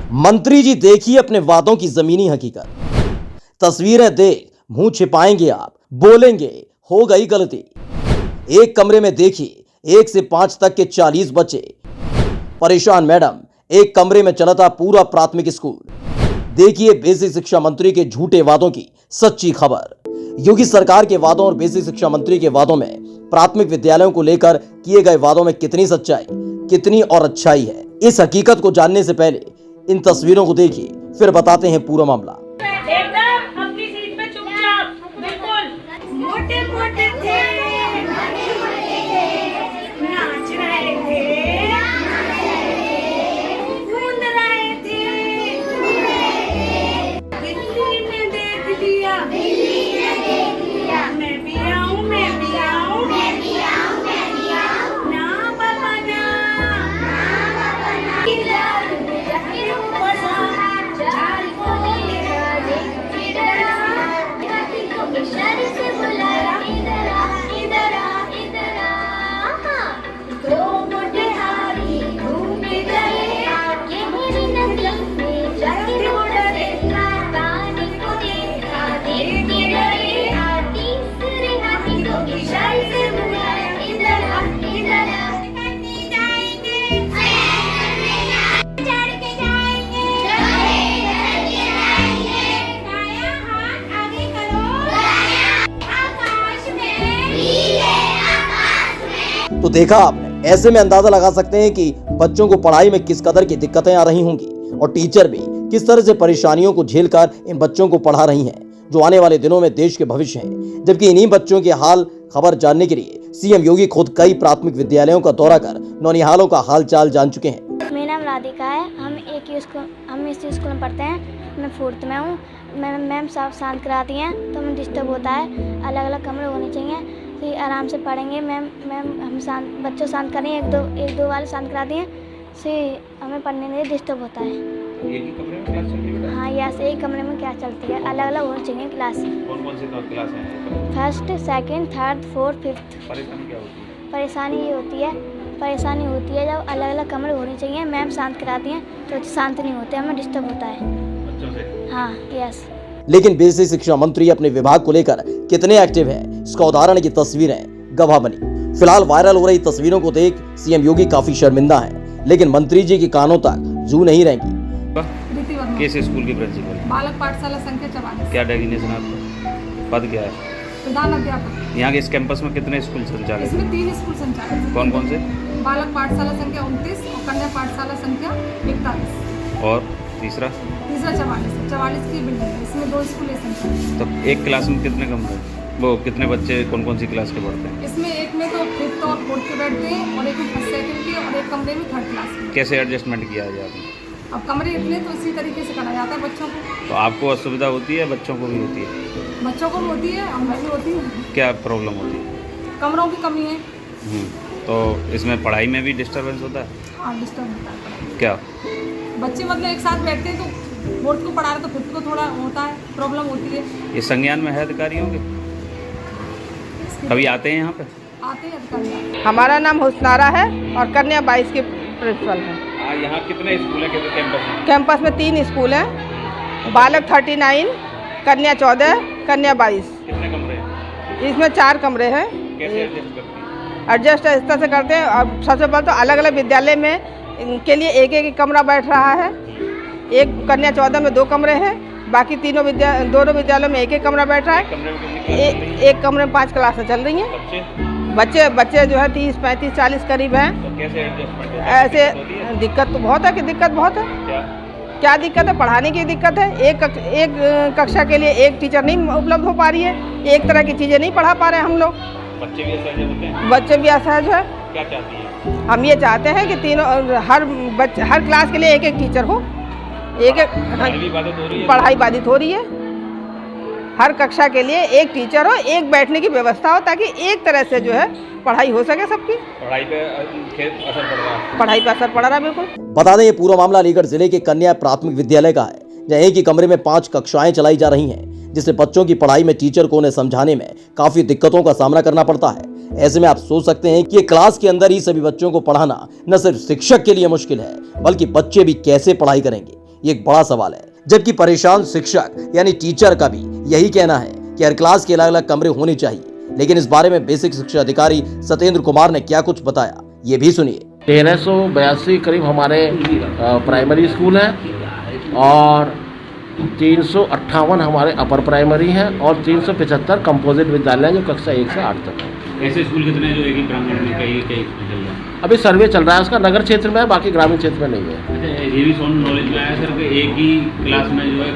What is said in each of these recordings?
मंत्री जी देखिए अपने वादों की जमीनी हकीकत। तस्वीरें देख मुंह छिपाएंगे आप, बोलेंगे हो गई गलती। एक कमरे में देखिए 1 से 5 तक के 40 बच्चे। परेशान मैडम, एक कमरे में चलता पूरा प्राथमिक स्कूल। देखिए बेसिक शिक्षा मंत्री के झूठे वादों की सच्ची खबर। योगी सरकार के वादों और बेसिक शिक्षा मंत्री के वादों में प्राथमिक विद्यालयों को लेकर किए गए वादों में कितनी सच्चाई, कितनी और अच्छाई है, इस हकीकत को जानने से पहले इन तस्वीरों को देखिए, फिर बताते हैं पूरा मामला। एकदम अपनी सीट पे चुपचाप, बिल्कुल। मोटे मोटे थे, नाच रहे थे, कूद रहे थे, बिल्ली ने देख लिया, मैं भी आऊं, मैं भी आऊं, ना बाबा ना, तो देखा आपने, ऐसे में अंदाजा लगा सकते हैं कि बच्चों को पढ़ाई में किस कदर की दिक्कतें आ रही होंगी और टीचर भी किस तरह से परेशानियों को झेलकर इन बच्चों को पढ़ा रही हैं, जो आने वाले दिनों में देश के भविष्य हैं। जबकि इन्हीं बच्चों के हाल खबर जानने के लिए सीएम योगी खुद कई प्राथमिक विद्यालयों का दौरा कर नौनिहालों का हाल चाल जान चुके हैं। मेरा नाम राधिका है। हम इस स्कूल में पढ़ते हैं। मैं 4th में हूँ। मैम साफ शांत कराती हैं तो हमें डिस्टर्ब होता है। अलग अलग कमरे होने चाहिए, फिर आराम से पढ़ेंगे। मैम हम शांत, बच्चों शांत करें, एक दो वाले शांत कराती हैं, फिर हमें पढ़ने में डिस्टर्ब होता है। एक ही कमरे में क्लास चलती है? हाँ, यस, एक कमरे में क्या चलती है, अलग अलग होनी चाहिए क्लास। कौन कौन सी क्लास हैं? 1st, 2nd, 3rd, 4th, 5th। परेशानी क्या होती है? परेशानी होती है जब अलग अलग कमरे होने चाहिए। मैम शांत कराती हैं तो शांत नहीं होते, हमें डिस्टर्ब होता है बच्चों से। हाँ, यस। लेकिन बेसिक शिक्षा मंत्री अपने विभाग को लेकर कितने एक्टिव है, इसका उदाहरण की तस्वीरें गवाह बनी। फिलहाल वायरल हो रही तस्वीरों को देख सीएम योगी काफी शर्मिंदा है, लेकिन मंत्री जी के कानों तक जू नहीं रहेंगी। किस स्कूल की प्रिंसिपल? बालक पाठशाला संख्या 44। क्या डेजिग्नेशन आपका? पद क्या है? प्रधान अध्यापक। यहाँ के इस कैंपस में कितने स्कूल संचालित? इसमें 3 स्कूल संचालित। कौन कौन से? बालक पाठशाला संख्या 29 और कन्या पाठशाला संख्या 41 और तीसरा 44 की बिल्डिंग है। इसमें 2 स्कूल संचालित। तो एक क्लास में कितने कमरे, वो कितने बच्चे कौन कौन सी क्लास के पढ़ते हैं? इसमें एक में तो 5th और 4th के बैठते हैं और एक में 1st 2nd के और एक कमरे में 3rd क्लास के। कैसे एडजस्टमेंट किया जाए आपने? अब कमरे इतने तो इसी तरीके से कराया जाता है बच्चों को। तो आपको असुविधा होती है, बच्चों को भी होती है? बच्चों को भी होती है, हमें भी होती है। क्या प्रॉब्लम होती है? कमरों की कमी है। तो इसमें पढ़ाई में भी डिस्टर्बेंस होता है? हाँ, डिस्टर्ब होता है। क्या बच्चे मतलब एक साथ बैठते हैं तो 4th को पढ़ा रहे तो 5th को थोड़ा होता है, प्रॉब्लम होती है। ये संज्ञान में है अधिकारियों के? कभी आते हैं यहाँ पे? आते हैं अधिकारी। हमारा नाम हुस्नारा है और कन्या 22 की प्रिंसिपल है। यहाँ कितने स्कूल है कैंपस में? कैंपस में 3 स्कूल हैं। बालक 39, कन्या 14, कन्या 22। कितने कमरे हैं? इसमें 4 कमरे हैं। कैसे एडजस्ट करते हैं? एडजस्ट इस तरह से करते हैं। अब सबसे पहले तो अलग अलग विद्यालय में इनके लिए एक एक कमरा बैठ रहा है। एक कन्या 14 में 2 कमरे हैं, बाकी दोनों विद्यालयों में एक एक कमरा बैठ रहा है। कमरे में कितनी क्लास चल रही है? एक कमरे में 5 क्लासें चल रही हैं। बच्चे जो है 30, 35, 40 करीब हैं। तो कैसे एडजस्टमेंट है? ऐसे दिक्कत तो बहुत है कि दिक्कत बहुत है। क्या दिक्कत है? पढ़ाने की दिक्कत है। एक कक्षा के लिए एक टीचर नहीं उपलब्ध हो पा रही है। एक तरह की चीज़ें नहीं पढ़ा पा रहे हैं हम लोग। बच्चे भी असहज होते हैं? बच्चे भी असहज है। क्या चाहती हैं? हम ये चाहते हैं कि हर क्लास के लिए एक एक टीचर हो। पढ़ाई बाधित हो रही है। हर कक्षा के लिए एक टीचर हो, एक बैठने की व्यवस्था हो, ताकि एक तरह से जो है पढ़ाई हो सके सबकी। पढ़ाई पे असर पड़ रहा है? पढ़ाई पे असर पड़ रहा है, बिल्कुल। बता दें ये पूरा मामला अलीगढ़ जिले के कन्या प्राथमिक विद्यालय का है, जहाँ एक ही कमरे में 5 कक्षाएं चलाई जा रही हैं, जिससे बच्चों की पढ़ाई में टीचर को उन्हें समझाने में काफी दिक्कतों का सामना करना पड़ता है। ऐसे में आप सोच सकते हैं कि क्लास के अंदर ही सभी बच्चों को पढ़ाना न सिर्फ शिक्षक के लिए मुश्किल है, बल्कि बच्चे भी कैसे पढ़ाई करेंगे। ये एक बड़ा सवाल है। जबकि परेशान शिक्षक यानी टीचर का भी यही कहना है कि हर क्लास के अलग अलग कमरे होने चाहिए। लेकिन इस बारे में बेसिक शिक्षा अधिकारी सत्येंद्र कुमार ने क्या कुछ बताया, ये भी सुनिए। 1382 करीब हमारे प्राइमरी स्कूल हैं और 358 हमारे अपर प्राइमरी हैं और 375 कंपोजिट विद्यालय हैं जो कक्षा 1 से 8 तक है। ऐसे स्कूल कितने जो एक ही प्रांगण में कई स्कूल चल रहा है? अभी सर्वे चल रहा है उसका, नगर क्षेत्र में है, बाकी ग्रामीण क्षेत्र में नहीं है। अच्छा, ये भी सोन नॉलेज में आया सर कि एक ही क्लास में जो है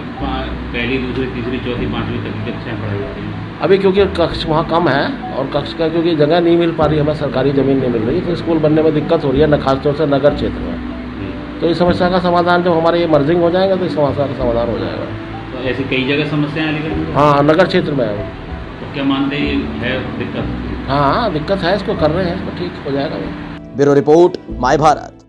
पहली, दूसरी, तीसरी, चौथी, 5वीं तक की कक्षाएं पढ़ाई जा रही हैं। अभी क्योंकि कक्ष वहाँ कम है और कक्ष का क्योंकि जगह नहीं मिल पा रही, हमें सरकारी ज़मीन नहीं मिल रही, तो स्कूल बनने में दिक्कत हो रही है, न खासतौर से नगर क्षेत्र में। तो इस समस्या का समाधान जब हमारे ये मर्जिंग हो जाएगा तो इस समस्या का समाधान हो जाएगा। तो ऐसी कई जगह समस्याएं अलीगढ़ में? हाँ, नगर क्षेत्र में है। तो क्या मानते हैं है दिक्कत? हाँ, दिक्कत है, इसको कर रहे हैं, इसको ठीक हो जाएगा। Bureau report, my Bharat.